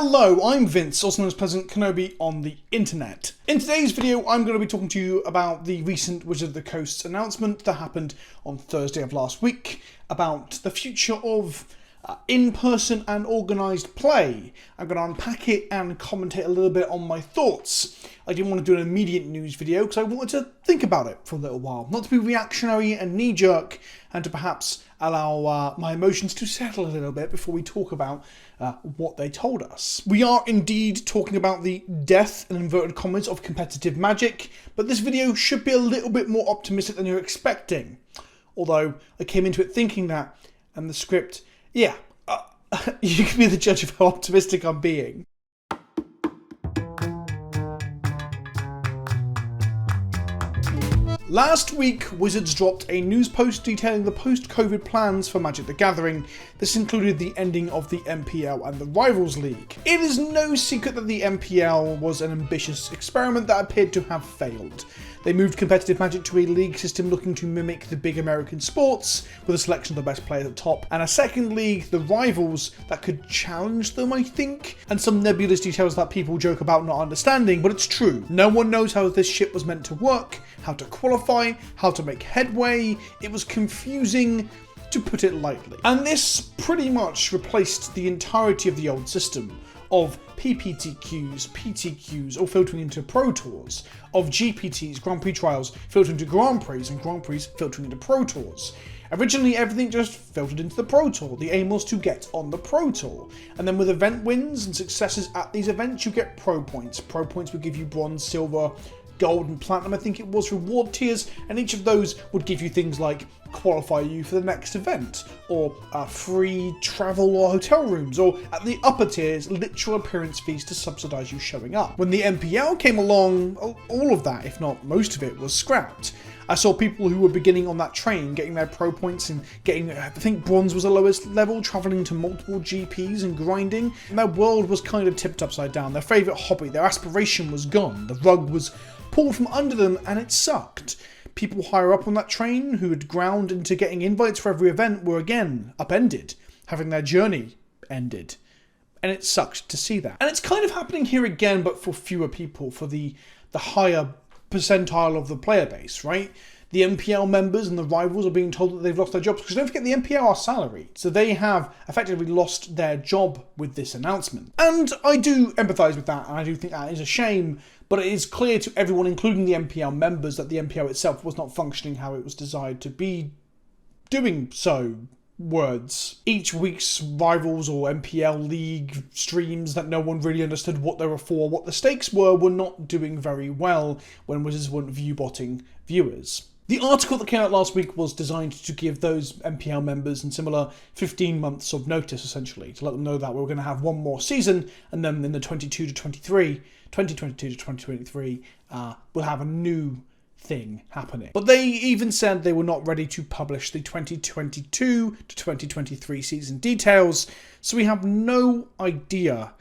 Hello, I'm Vince, also known as PleasantKenobi on the internet. In today's video, I'm going to be talking to you about the recent Wizards of the Coast announcement that happened on Thursday of last week about the future of in-person and organised play. I'm going to unpack it and commentate a little bit on my thoughts. I didn't want to do an immediate news video because I wanted to think about it for a little while, not to be reactionary and knee-jerk, and to perhaps allow my emotions to settle a little bit before we talk about what they told us. We are indeed talking about the death, in inverted commas, of competitive Magic, but this video should be a little bit more optimistic than you're expecting. Although I came into it thinking that, and the script, yeah, you can be the judge of how optimistic I'm being. Last week, Wizards dropped a news post detailing the post-COVID plans for Magic the Gathering. This included the ending of the MPL and the Rivals League. It is no secret that the MPL was an ambitious experiment that appeared to have failed. They moved competitive Magic to a league system looking to mimic the big American sports, with a selection of the best players at the top, and a second league, the Rivals, that could challenge them, I think, and some nebulous details that people joke about not understanding, but it's true. No one knows how this shit was meant to work, how to qualify, how to make headway. It was confusing, to put it lightly. And this pretty much replaced the entirety of the old system of PPTQs, PTQs, all filtering into Pro Tours, of GPTs, Grand Prix trials, filtering into Grand Prix, and Grand Prix filtering into Pro Tours. Originally, everything just filtered into the Pro Tour. The aim was to get on the Pro Tour. And then with event wins and successes at these events, you get Pro Points. Pro Points would give you Bronze, Silver, Gold and Platinum, I think it was, reward tiers, and each of those would give you things like qualify you for the next event, or free travel or hotel rooms, or at the upper tiers, literal appearance fees to subsidise you showing up. When the MPL came along, all of that, if not most of it, was scrapped. I saw people who were beginning on that train, getting their Pro Points and getting, I think Bronze was the lowest level, travelling to multiple GPs and grinding, and their world was kind of tipped upside down. Their favourite hobby, their aspiration was gone. The rug was pulled from under them and it sucked. People higher up on that train who had ground into getting invites for every event were again upended, having their journey ended. And it sucked to see that. And it's kind of happening here again, but for fewer people, for the higher percentile of the player base, right? The MPL members and the Rivals are being told that they've lost their jobs, because don't forget the MPL are salaried, so they have effectively lost their job with this announcement. And I do empathise with that, and I do think that is a shame, but it is clear to everyone, including the MPL members, that the MPL itself was not functioning how it was designed to be doing so. Words. Each week's Rivals or MPL League streams that no one really understood what they were for, what the stakes were not doing very well when Wizards weren't view-botting viewers. The article that came out last week was designed to give those MPL members and similar 15 months of notice, essentially, to let them know that we were going to have one more season, and then in the 2022 to 2023, we'll have a new thing happening. But they even said they were not ready to publish the 2022 to 2023 season details, so we have no idea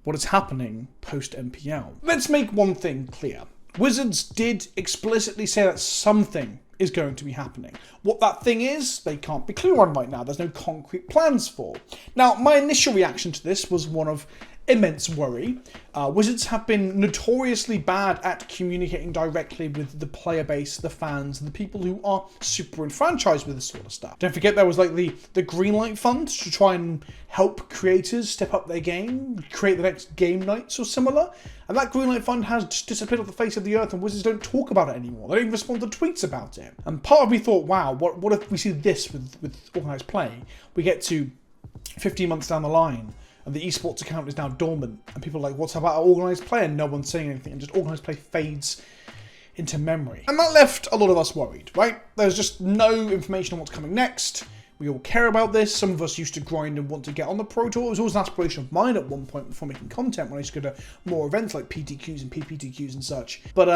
what is happening post-MPL. Let's make one thing clear. Wizards did explicitly say that something is going to be happening. What that thing is, they can't be clear on right now. There's no concrete plans for. Now, my initial reaction to this was one of immense worry. Wizards have been notoriously bad at communicating directly with the player base, the fans, and the people who are super enfranchised with this sort of stuff. Don't forget there was like the Greenlight Fund to try and help creators step up their game, create the next game nights or similar. And that Greenlight Fund has just disappeared off the face of the earth, and Wizards don't talk about it anymore. They don't even respond to tweets about it. And part of me thought, wow, what if we see this with organised play? We get to 15 months down the line, and the esports account is now dormant, and people are like, what's about organised play? And no one's saying anything, and just organised play fades into memory. And that left a lot of us worried, right? There's just no information on what's coming next. We all care about this. Some of us used to grind and want to get on the Pro Tour. It was always an aspiration of mine at one point before making content, when I used to go to more events like PTQs and PPTQs and such. But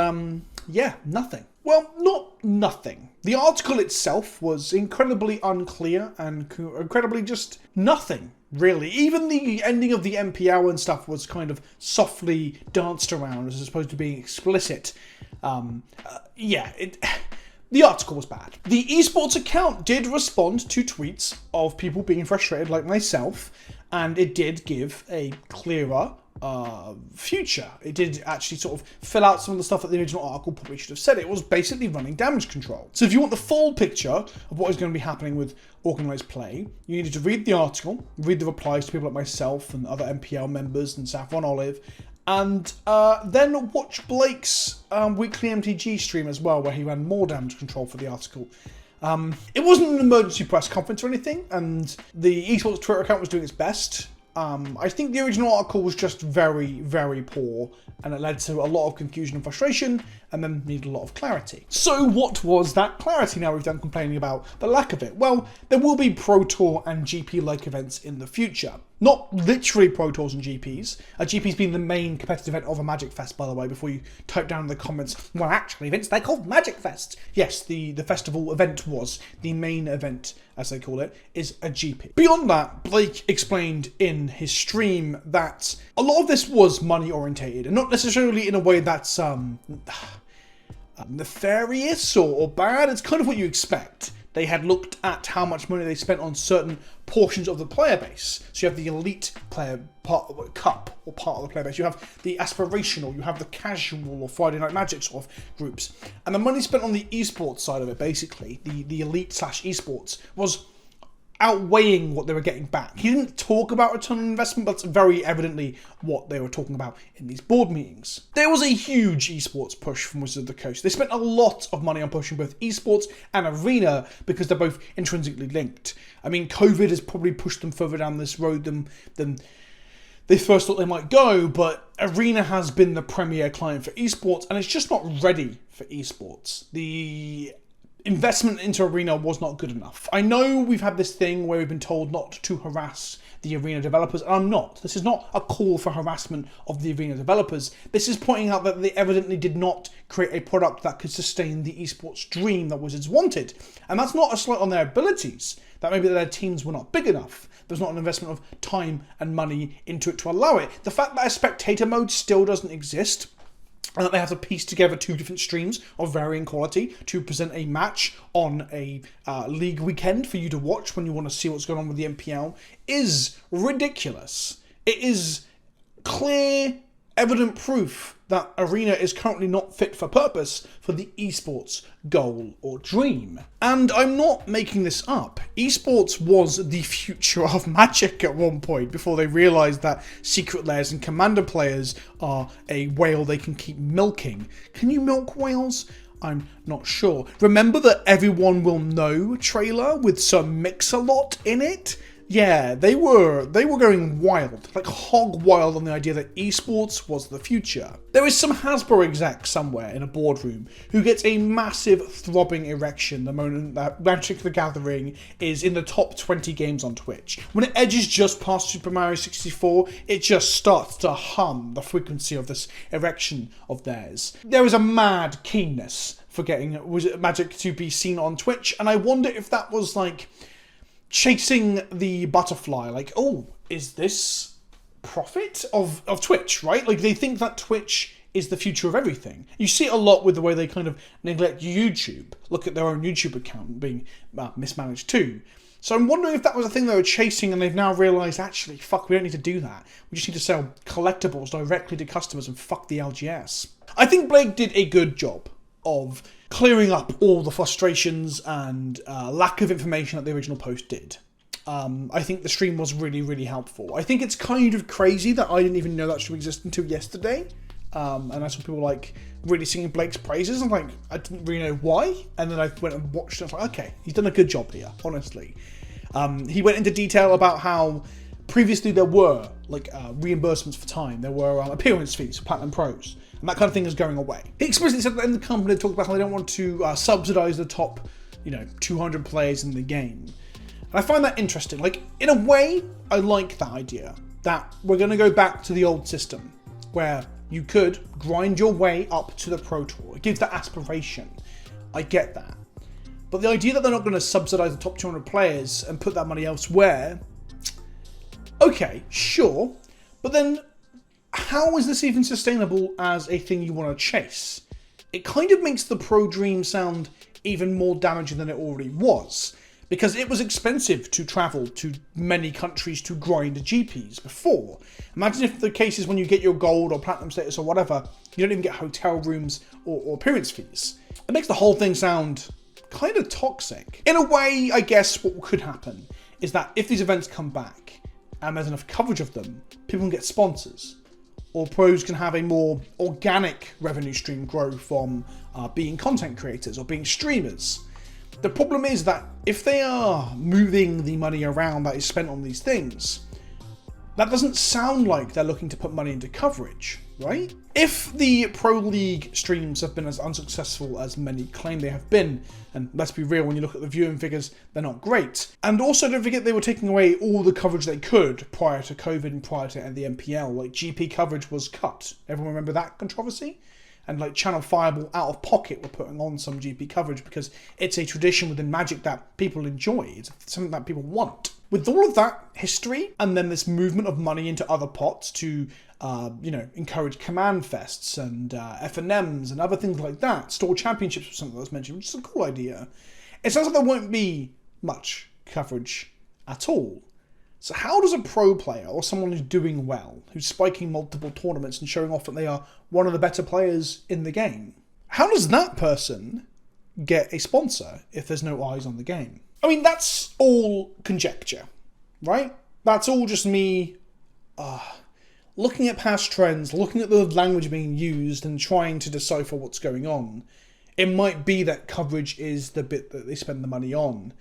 yeah, nothing. Well, not nothing. The article itself was incredibly unclear and incredibly just nothing, really. Even the ending of the MPL and stuff was kind of softly danced around as opposed to being explicit. The article was bad. The esports account did respond to tweets of people being frustrated like myself, and it did give a clearer future. It did actually sort of fill out some of the stuff that the original article probably should have said. It was basically running damage control. So if you want the full picture of what is going to be happening with Organised play, you needed to read the article, read the replies to people like myself and other MPL members and Saffron Olive, and then watch Blake's weekly MTG stream as well, where he ran more damage control for the article. It wasn't an emergency press conference or anything, and the esports Twitter account was doing its best. I think the original article was just very, very poor, and it led to a lot of confusion and frustration, and then needed a lot of clarity. So what was that clarity now we've done complaining about the lack of it? Well, there will be Pro Tour and GP-like events in the future. Not literally Pro Tours and GPs. GP's been the main competitive event of a Magic Fest, by the way, before you type down in the comments, well, actually, Vince, they're called Magic Fests. Yes, the festival event was. The main event, as they call it, is a GP. Beyond that, Blake explained in his stream that a lot of this was money-orientated, and not necessarily in a way that's nefarious or bad. It's kind of what you expect. They had looked at how much money they spent on certain portions of the player base. So you have the elite player part of the cup or part of the player base. You have the aspirational, you have the casual or Friday Night Magic sort of groups. And the money spent on the esports side of it, basically, the elite / esports, was outweighing what they were getting back. He didn't talk about return on investment, but that's very evidently what they were talking about in these board meetings. There was a huge esports push from Wizards of the Coast. They spent a lot of money on pushing both esports and Arena because they're both intrinsically linked. I mean, COVID has probably pushed them further down this road than they first thought they might go, but Arena has been the premier client for esports, and it's just not ready for esports. The investment into Arena was not good enough. I know we've had this thing where we've been told not to harass the Arena developers, and I'm not. This is not a call for harassment of the Arena developers. This is pointing out that they evidently did not create a product that could sustain the esports dream that Wizards wanted. And that's not a slight on their abilities. That maybe their teams were not big enough. There's not an investment of time and money into it to allow it. The fact that a spectator mode still doesn't exist, and that they have to piece together two different streams of varying quality to present a match on a league weekend for you to watch when you want to see what's going on with the MPL, is ridiculous. It is clear, evident proof that Arena is currently not fit for purpose for the esports goal or dream. And I'm not making this up. Esports was the future of Magic at one point, before they realised that Secret Lairs and Commander players are a whale they can keep milking. Can you milk whales? I'm not sure. Remember that Everyone Will Know trailer with some Mix-a-Lot in it? Yeah, they were going wild, like hog wild on the idea that esports was the future. There is some Hasbro exec somewhere in a boardroom who gets a massive throbbing erection the moment that Magic the Gathering is in the top 20 games on Twitch. When it edges just past Super Mario 64, it just starts to hum the frequency of this erection of theirs. There is a mad keenness for getting Magic to be seen on Twitch, and I wonder if that was like chasing the butterfly, like, oh, is this profit of Twitch, right? Like, they think that Twitch is the future of everything. You see it a lot with the way they kind of neglect YouTube. Look at their own YouTube account being mismanaged too. So I'm wondering if that was a thing they were chasing and they've now realised, actually, fuck, we don't need to do that. We just need to sell collectibles directly to customers and fuck the LGS. I think Blake did a good job of clearing up all the frustrations and lack of information that the original post did. I think the stream was really, really helpful. I think it's kind of crazy that I didn't even know that stream existed until yesterday. And I saw people like really singing Blake's praises. I'm like, I didn't really know why. And then I went and watched it. I was like, okay, he's done a good job here, honestly. He went into detail about how previously there were like reimbursements for time. There were appearance fees for Platinum Pros. And that kind of thing is going away. He explicitly said that in the company, they talked about how they don't want to subsidize the top, 200 players in the game. And I find that interesting. Like, in a way, I like that idea. That we're going to go back to the old system, where you could grind your way up to the Pro Tour. It gives that aspiration. I get that. But the idea that they're not going to subsidize the top 200 players and put that money elsewhere, okay, sure. But then, how is this even sustainable as a thing you want to chase? It kind of makes the pro dream sound even more damaging than it already was. because it was expensive to travel to many countries to grind GPs before. Imagine if the case is when you get your gold or platinum status or whatever, you don't even get hotel rooms or appearance fees. It makes the whole thing sound kind of toxic. In a way, I guess what could happen is that if these events come back and there's enough coverage of them, people can get sponsors, or pros can have a more organic revenue stream grow from being content creators or being streamers. The problem is that if they are moving the money around that is spent on these things, that doesn't sound like they're looking to put money into coverage, right? If the Pro League streams have been as unsuccessful as many claim they have been, and let's be real, when you look at the viewing figures, they're not great. And also don't forget they were taking away all the coverage they could prior to COVID and prior to the MPL. Like GP coverage was cut. Everyone remember that controversy? And like Channel Fireball out of pocket were putting on some GP coverage because it's a tradition within Magic that people enjoy. It's something that people want. With all of that history, and then this movement of money into other pots to, encourage command fests and FNMs and other things like that, store championships or something that was mentioned, which is a cool idea. It sounds like there won't be much coverage at all. So how does a pro player or someone who's doing well, who's spiking multiple tournaments and showing off that they are one of the better players in the game, how does that person get a sponsor if there's no eyes on the game? I mean, that's all conjecture, right? That's all just me looking at past trends, looking at the language being used and trying to decipher what's going on. It might be that coverage is the bit that they spend the money on,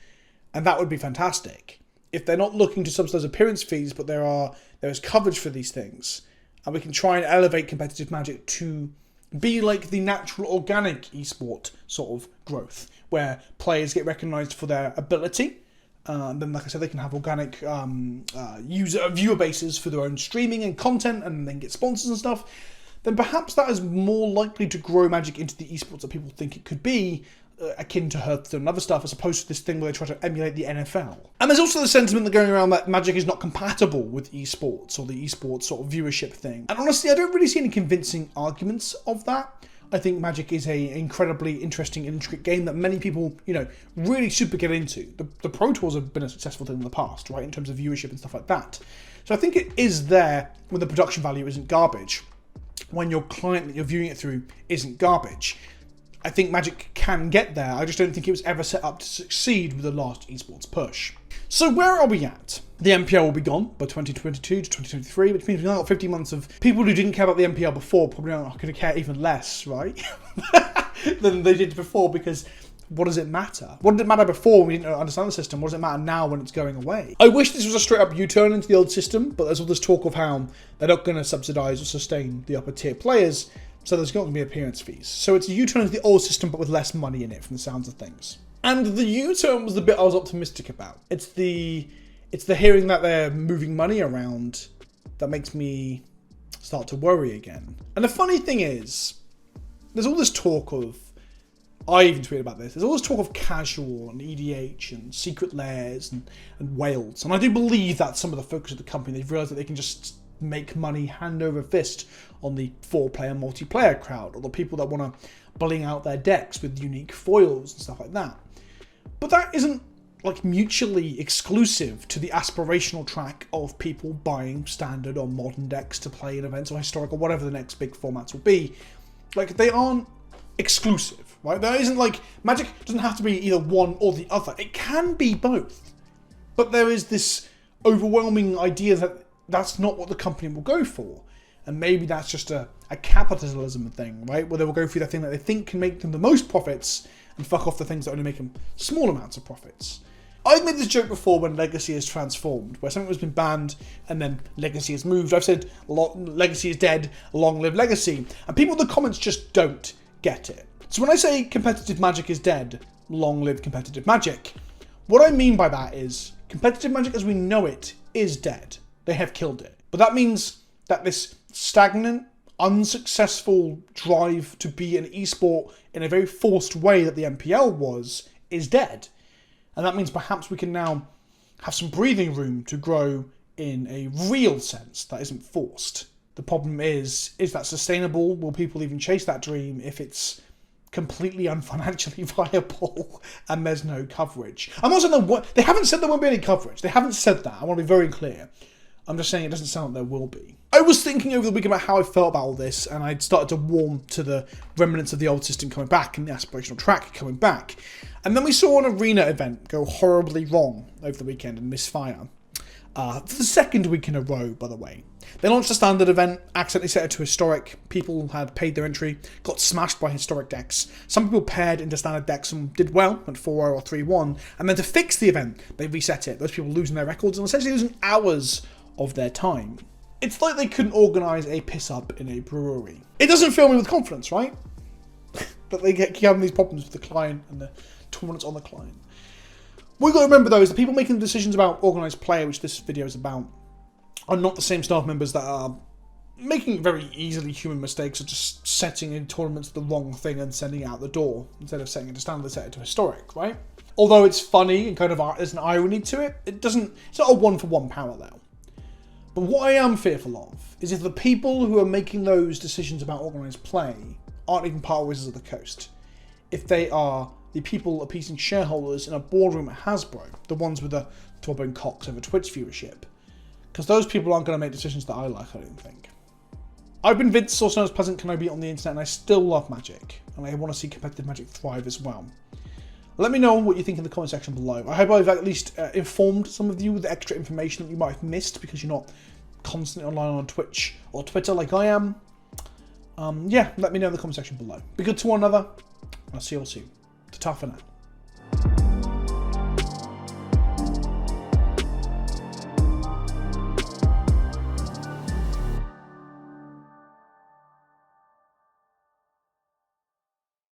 and that would be fantastic. If they're not looking to subsidize appearance fees, but there is coverage for these things, and we can try and elevate competitive Magic to be like the natural organic esport sort of growth, where players get recognized for their ability, and then like I said, they can have organic viewer bases for their own streaming and content, and then get sponsors and stuff, then perhaps that is more likely to grow Magic into the esports that people think it could be, akin to Hearthstone and other stuff, as opposed to this thing where they try to emulate the NFL. And there's also the sentiment that going around that Magic is not compatible with esports, or the esports sort of viewership thing. And honestly, I don't really see any convincing arguments of that. I think Magic is an incredibly interesting and intricate game that many people, really super get into. The Pro Tours have been a successful thing in the past, right, in terms of viewership and stuff like that. So I think it is there when the production value isn't garbage, when your client that you're viewing it through isn't garbage. I think Magic can get there. I just don't think it was ever set up to succeed with the last esports push. So where are we at? The MPL will be gone by 2022 to 2023, which means we've now got 50 months of people who didn't care about the MPL before probably aren't going to care even less, right? than they did before, because what does it matter? What did it matter before when we didn't understand the system? What does it matter now when it's going away? I wish this was a straight up U-turn into the old system, but there's all this talk of how they're not going to subsidise or sustain the upper tier players, so there's not going to be appearance fees. So it's a U-turn into the old system, but with less money in it, from the sounds of things. And the U-turn was the bit I was optimistic about. It's the hearing that they're moving money around that makes me start to worry again. And the funny thing is, there's all this talk of, I even tweeted about this, there's all this talk of casual and EDH and secret lairs and whales. And I do believe that's some of the focus of the company. They've realised that they can just make money hand over fist on the 4-player multiplayer crowd, or the people that want to bling out their decks with unique foils and stuff like that. But that isn't like mutually exclusive to the aspirational track of people buying standard or modern decks to play in events or historic or whatever the next big formats will be. Like, they aren't exclusive, right? There isn't like, Magic doesn't have to be either one or the other. It can be both. But there is this overwhelming idea that that's not what the company will go for. And maybe that's just a capitalism thing, right? Where they will go through the thing that they think can make them the most profits and fuck off the things that only make them small amounts of profits. I've made this joke before when Legacy has transformed, where something has been banned and then Legacy has moved. I've said Legacy is dead, long live Legacy. And people in the comments just don't get it. So when I say competitive Magic is dead, long live competitive Magic, what I mean by that is competitive Magic as we know it is dead. They have killed it. But that means that this stagnant, unsuccessful drive to be an esport in a very forced way that the MPL was is dead. And that means perhaps we can now have some breathing room to grow in a real sense that isn't forced. The problem is that sustainable? Will people even chase that dream if it's completely unfinancially viable and there's no coverage. I'm not saying they haven't said there won't be any coverage. They haven't said that. I want to be very clear. I'm just saying it doesn't sound like there will be. I was thinking over the weekend about how I felt about all this, and I'd started to warm to the remnants of the old system coming back and the aspirational track coming back. And then we saw an arena event go horribly wrong over the weekend and misfire. For the second week in a row, by the way. They launched a standard event, accidentally set it to historic. People had paid their entry, got smashed by historic decks. Some people paired into standard decks and did well, went 4-0 or 3-1. And then to fix the event, they reset it. Those people losing their records and essentially losing hours of their time. It's like they couldn't organise a piss-up in a brewery. It doesn't fill me with confidence, right? That they keep having these problems with the client and the tournaments on the client. What we've got to remember, though, is the people making the decisions about organised play, which this video is about, are not the same staff members that are making very easily human mistakes of just setting in tournaments the wrong thing and sending it out the door. Instead of setting it to standard, they set it to historic, right? Although it's funny and kind of there's an irony to it, it's not a one-for-one parallel. But what I am fearful of is if the people who are making those decisions about organised play aren't even part of Wizards of the Coast. If they are the people appeasing shareholders in a boardroom at Hasbro, the ones with the throbbing cocks over Twitch viewership. Because those people aren't going to make decisions that I like, I don't think. I've been Vince, also known as PleasantKenobi on the internet, and I still love Magic. And I want to see competitive Magic thrive as well. Let me know what you think in the comment section below. I hope I've at least informed some of you with extra information that you might have missed because you're not constantly online on Twitch or Twitter like I am. Yeah, let me know in the comment section below. Be good to one another. I'll see you all soon. Ta-ta for now.